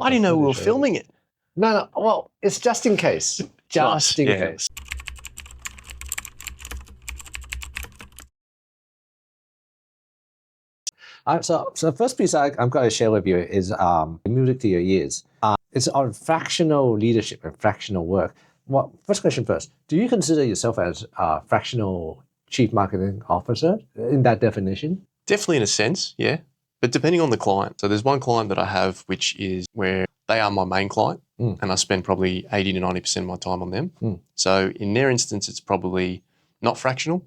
I didn't know we were filming it. No. Well, it's just in case. Just in case. So the first piece I'm going to share with you is music to your ears. It's on fractional leadership and fractional work. Well, first question first. Do you consider yourself as a fractional chief marketing officer in that definition? Definitely in a sense, yeah. But depending on the client. So there's one client that I have which is where they are my main client and I spend probably 80 to 90% of my time on them. So in their instance, it's probably not fractional,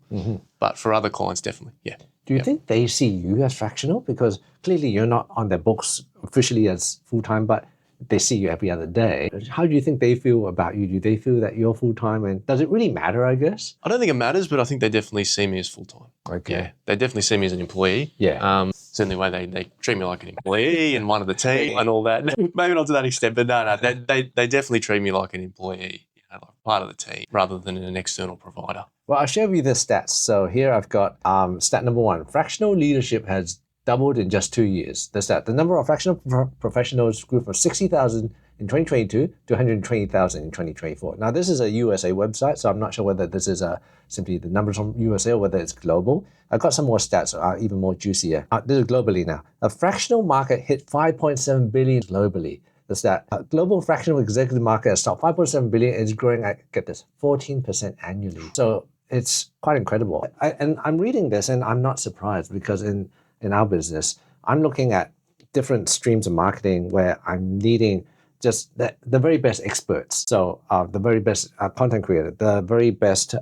but for other clients, definitely, yeah. Do you think they see you as fractional? Because clearly you're not on their books officially as full-time, but they see you every other day. How do you think they feel about you? Do they feel that you're full-time? And does it really matter, I guess? I don't think it matters, but I think they definitely see me as full-time. Okay. Yeah, they definitely see me as an employee. Yeah. Certainly the way they treat me like an employee and one of the team and all that. Maybe not to that extent, but no, they definitely treat me like an employee, like part of the team, rather than an external provider. Well, I'll share with you the stats. So here I've got stat number one. Fractional leadership has doubled in just 2 years. The number of fractional professionals grew from 60,000 in 2022 to 120,000 in 2024. Now, this is a USA website, so I'm not sure whether this is simply the numbers from USA or whether it's global. I've got some more stats, even more juicier. This is globally now. A fractional market hit 5.7 billion globally. That's that global fractional executive market has stopped 5.7 billion and is growing at, get this, 14% annually. So it's quite incredible. And I'm reading this and I'm not surprised because in our business, I'm looking at different streams of marketing where I'm needing just the very best experts. So the very best content creator, the very best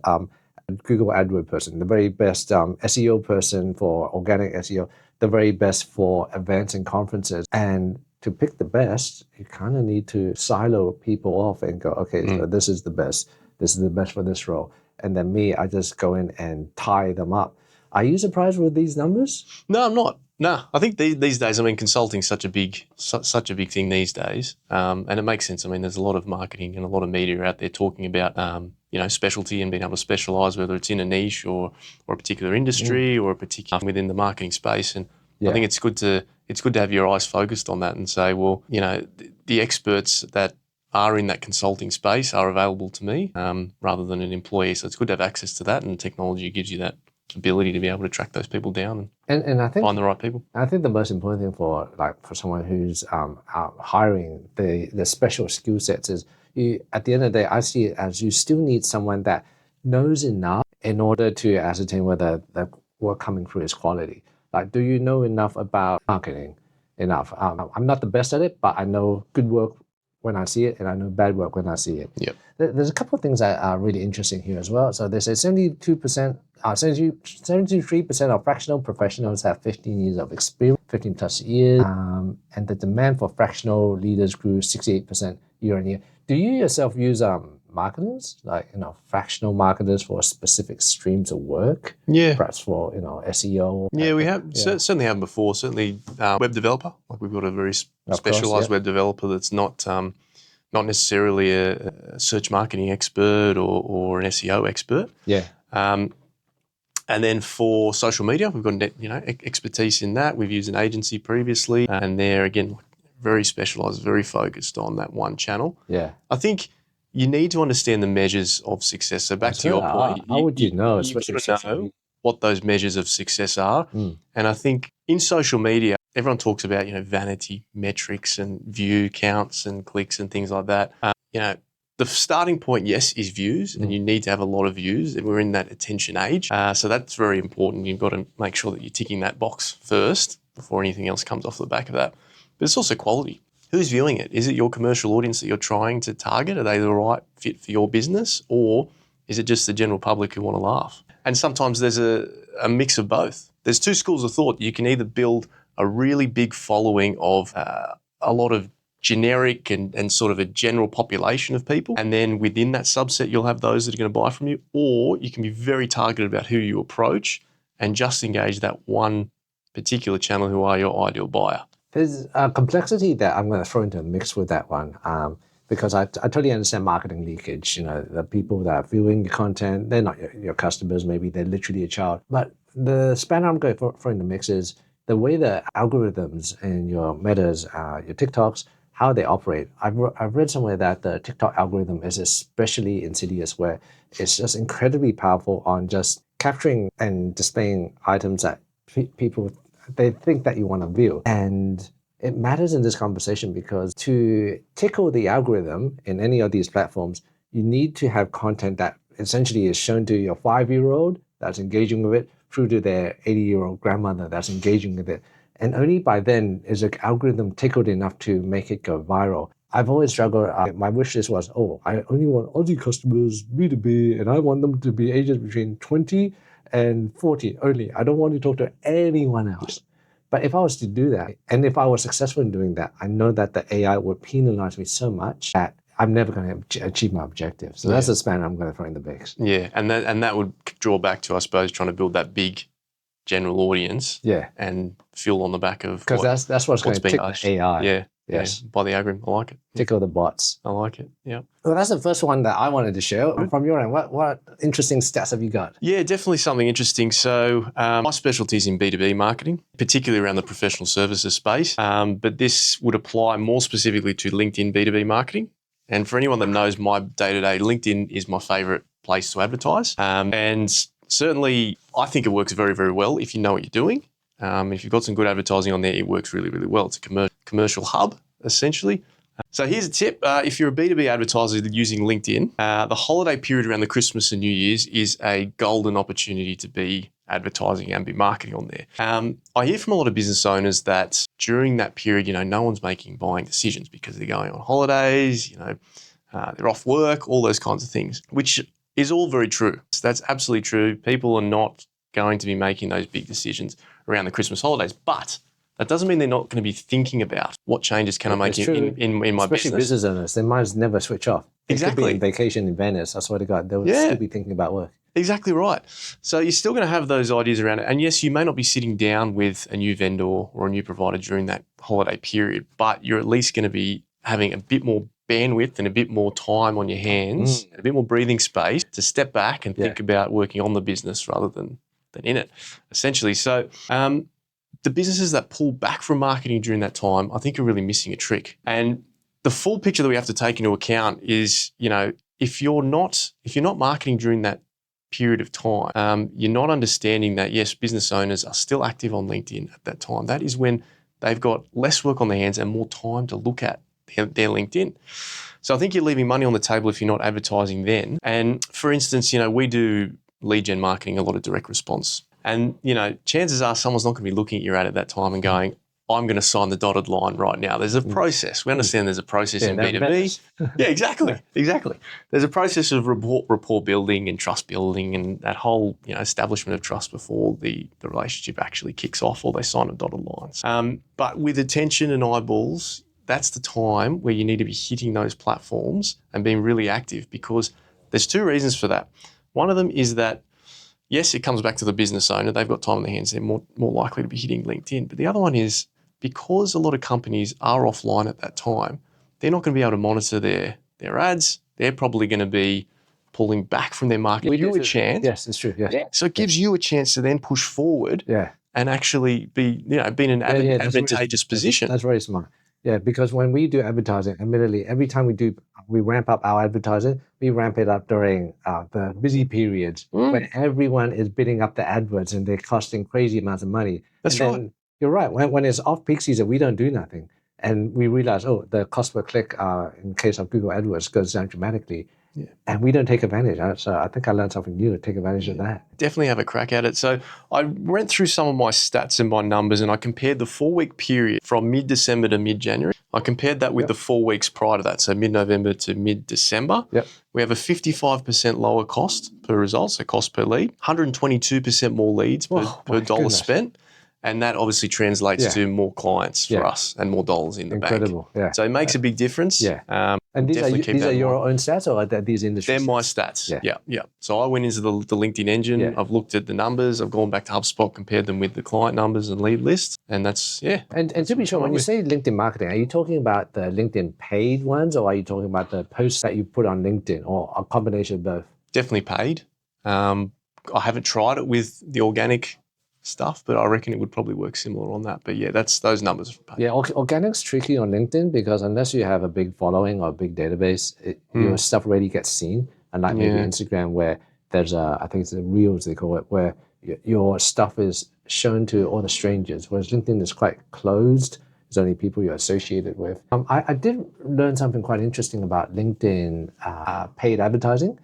Google AdWords person, the very best SEO person for organic SEO, the very best for events and conferences. And to pick the best, you kind of need to silo people off and go, okay, so this is the best. This is the best for this role. And then me, I just go in and tie them up. Are you surprised with these numbers? No, I'm not. No, I think these days, I mean, consulting's such a big thing these days, and it makes sense. I mean, there's a lot of marketing and a lot of media out there talking about, specialty and being able to specialize, whether it's in a niche or a particular industry or a particular within the marketing space. And I think it's good to have your eyes focused on that and say, well, the experts that are in that consulting space are available to me rather than an employee. So it's good to have access to that, and technology gives you that ability to be able to track those people down and I think find the right people. I think the most important thing for someone who's hiring the special skill sets is at the end of the day, I see it as you still need someone that knows enough in order to ascertain whether the work coming through is quality. Like, do you know enough about marketing? Enough. I'm not the best at it, but I know good work when I see it, and I know bad work when I see it. Yep. There's a couple of things that are really interesting here as well. So they say 73% of fractional professionals have 15 years of experience, 15 plus years, and the demand for fractional leaders grew 68% year on year. Do you yourself use marketers, fractional marketers for specific streams of work? Yeah. Perhaps for, SEO? Yeah, we have. Certainly have before. Certainly web developer. Like we've got a very specialized web developer that's not necessarily a search marketing expert or an SEO expert. Yeah. And then for social media, we've got expertise in that. We've used an agency previously, and they're again very specialized, very focused on that one channel. Yeah. I think you need to understand the measures of success. So back to your point, how would you know? You've got to know what those measures of success are. And I think in social media, everyone talks about vanity metrics and view counts and clicks and things like that. The starting point, yes, is views, and you need to have a lot of views. And we're in that attention age, so that's very important. You've got to make sure that you're ticking that box first before anything else comes off the back of that. But it's also quality. Who's viewing it? Is it your commercial audience that you're trying to target? Are they the right fit for your business? Or is it just the general public who want to laugh? And sometimes there's a mix of both. There's two schools of thought. You can either build a really big following of a lot of generic and sort of a general population of people, and then within that subset, you'll have those that are going to buy from you, or you can be very targeted about who you approach and just engage that one particular channel who are your ideal buyer. There's a complexity that I'm going to throw into the mix with that one, because I totally understand marketing leakage. The people that are viewing your content, they're not your customers. Maybe they're literally a child. But the spanner I'm going to throw in the mix is the way the algorithms and your metas, your TikToks, how they operate. I've read somewhere that the TikTok algorithm is especially insidious, where it's just incredibly powerful on just capturing and displaying items that people, they think that you want to view. And it matters in this conversation because to tickle the algorithm in any of these platforms, you need to have content that essentially is shown to your 5-year-old that's engaging with it, through to their 80-year-old grandmother that's engaging with it. And only by then is the algorithm tickled enough to make it go viral. I've always struggled. My wish list was, I only want Aussie customers, B2B, and I want them to be ages between 20 and 40 only. I don't want to talk to anyone else. But if I was to do that, and if I was successful in doing that, I know that the AI would penalize me so much that I'm never going to achieve my objective. So that's the span I'm going to throw in the mix. Yeah, and that would draw back to, I suppose, trying to build that big general audience. Yeah, and fuel on the back of because that's what's going to tickle AI. Yeah, yes, by the algorithm. I like it. Tickle the bots. I like it. Yeah. Well, that's the first one that I wanted to share. From your end, what interesting stats have you got? Yeah, definitely something interesting. So my specialty is in B2B marketing, particularly around the professional services space. But this would apply more specifically to LinkedIn B2B marketing. And for anyone that knows my day-to-day, LinkedIn is my favorite place to advertise. And certainly, I think it works very, very well if you know what you're doing. If you've got some good advertising on there, it works really, really well. It's a commercial hub, essentially. So here's a tip. If you're a B2B advertiser using LinkedIn, the holiday period around the Christmas and New Year's is a golden opportunity to be advertising and be marketing on there. I hear from a lot of business owners that during that period, no one's making buying decisions because they're going on holidays, they're off work, all those kinds of things, which is all very true. So that's absolutely true. People are not going to be making those big decisions around the Christmas holidays, but that doesn't mean they're not going to be thinking about what changes can I make in my business. Especially business owners, they might never switch off. They could be on vacation in Venice. I swear to God, they would still be thinking about work. Exactly right. So you're still going to have those ideas around it. And yes, you may not be sitting down with a new vendor or a new provider during that holiday period, but you're at least going to be having a bit more bandwidth and a bit more time on your hands and a bit more breathing space to step back and think about working on the business rather than in it, essentially. So the businesses that pull back from marketing during that time, I think are really missing a trick. And the full picture that we have to take into account is, if you're not marketing during that period of time, you're not understanding that, yes, business owners are still active on LinkedIn at that time. That is when they've got less work on their hands and more time to look at their LinkedIn. So I think you're leaving money on the table if you're not advertising then. And for instance, we do lead gen marketing, a lot of direct response. And, chances are someone's not going to be looking at your ad at that time and going, I'm going to sign the dotted line right now. There's a process. We understand there's a process in B2B. Yeah, exactly. There's a process of rapport building and trust building and that whole, establishment of trust before the relationship actually kicks off or they sign a dotted line. But with attention and eyeballs, that's the time where you need to be hitting those platforms and being really active, because there's two reasons for that. One of them is that, yes, it comes back to the business owner. They've got time on their hands. They're more likely to be hitting LinkedIn. But the other one is, because a lot of companies are offline at that time, they're not going to be able to monitor their ads. They're probably going to be pulling back from their market. Give you a chance. Yes, it's true. Yes. Yeah. So it gives you a chance to then push forward and actually be in an advantageous position. That's very smart. Yeah, because when we do advertising, admittedly, every time we ramp up our advertising, we ramp it up during the busy periods when everyone is bidding up the adverts and they're costing crazy amounts of money. That's right. You're right. When it's off-peak season, we don't do nothing. And we realize, the cost per click in case of Google AdWords goes down dramatically. Yeah. And we don't take advantage. So I think I learned something new to take advantage of that. Definitely have a crack at it. So I went through some of my stats and my numbers, and I compared the 4-week period from mid-December to mid-January. I compared that with the 4 weeks prior to that, so mid-November to mid-December. Yep. We have a 55% lower cost per result, so cost per lead, 122% more leads per dollar spent. And that obviously translates to more clients for us and more dollars in the bank. Incredible. Yeah. So it makes a big difference. Yeah. And these are your own stats, or are these industry They're stats? my stats. Yeah. So I went into the LinkedIn engine. Yeah. I've looked at the numbers. I've gone back to HubSpot, compared them with the client numbers and lead lists. And that's, And to be sure, when you say LinkedIn marketing, are you talking about the LinkedIn paid ones, or are you talking about the posts that you put on LinkedIn, or a combination of both? Definitely paid. I haven't tried it with the organic stuff, but I reckon it would probably work similar on that. But yeah, those numbers. Yeah, organic's tricky on LinkedIn because unless you have a big following or a big database, your stuff already gets seen. Unlike maybe Instagram, where there's I think it's the Reels they call it, where your stuff is shown to all the strangers, whereas LinkedIn is quite closed. There's only people you're associated with. I did learn something quite interesting about LinkedIn paid advertising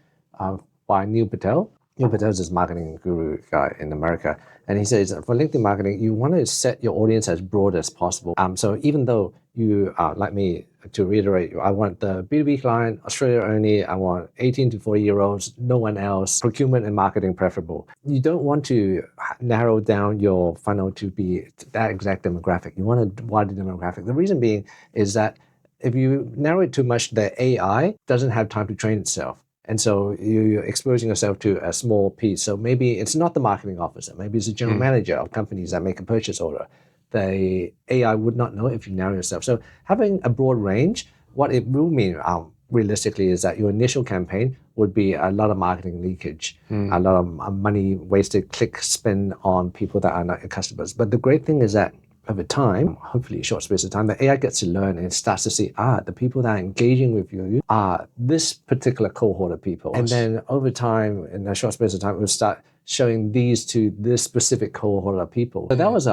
by Neil Patel. Neil Patel is this marketing guru guy in America. And he says for LinkedIn marketing, you want to set your audience as broad as possible. So even though you, like me, to reiterate, I want the B2B client, Australia only, I want 18 to 40-year-olds, no one else, procurement and marketing preferable. You don't want to narrow down your funnel to be that exact demographic. You want a wider demographic. The reason being is that if you narrow it too much, the AI doesn't have time to train itself. And so you're exposing yourself to a small piece. So maybe it's not the marketing officer. Maybe it's a general manager of companies that make a purchase order. The AI would not know if you narrow yourself. So having a broad range, what it will mean realistically is that your initial campaign would be a lot of marketing leakage, a lot of money wasted, click spend on people that are not your customers. But the great thing is that over time, hopefully a short space of time, the AI gets to learn and it starts to see, the people that are engaging with you are this particular cohort of people. And then over time, in a short space of time, it will start showing these to this specific cohort of people. So that was,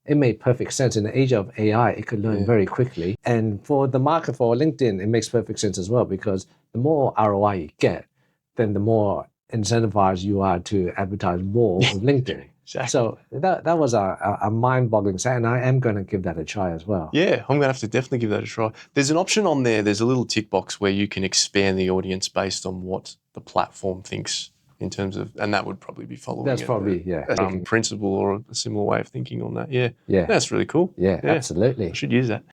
it made perfect sense. In the age of AI, it could learn very quickly. And for the market for LinkedIn, it makes perfect sense as well, because the more ROI you get, then the more incentivized you are to advertise more with LinkedIn. Exactly. So that was a mind-boggling sight, and I am going to give that a try as well. Yeah, I'm going to have to definitely give that a try. There's an option on there. There's a little tick box where you can expand the audience based on what the platform thinks in terms of, and that would probably be following. That's probably principle or a similar way of thinking on that. Yeah, yeah, that's really cool. Yeah, absolutely. I should use that.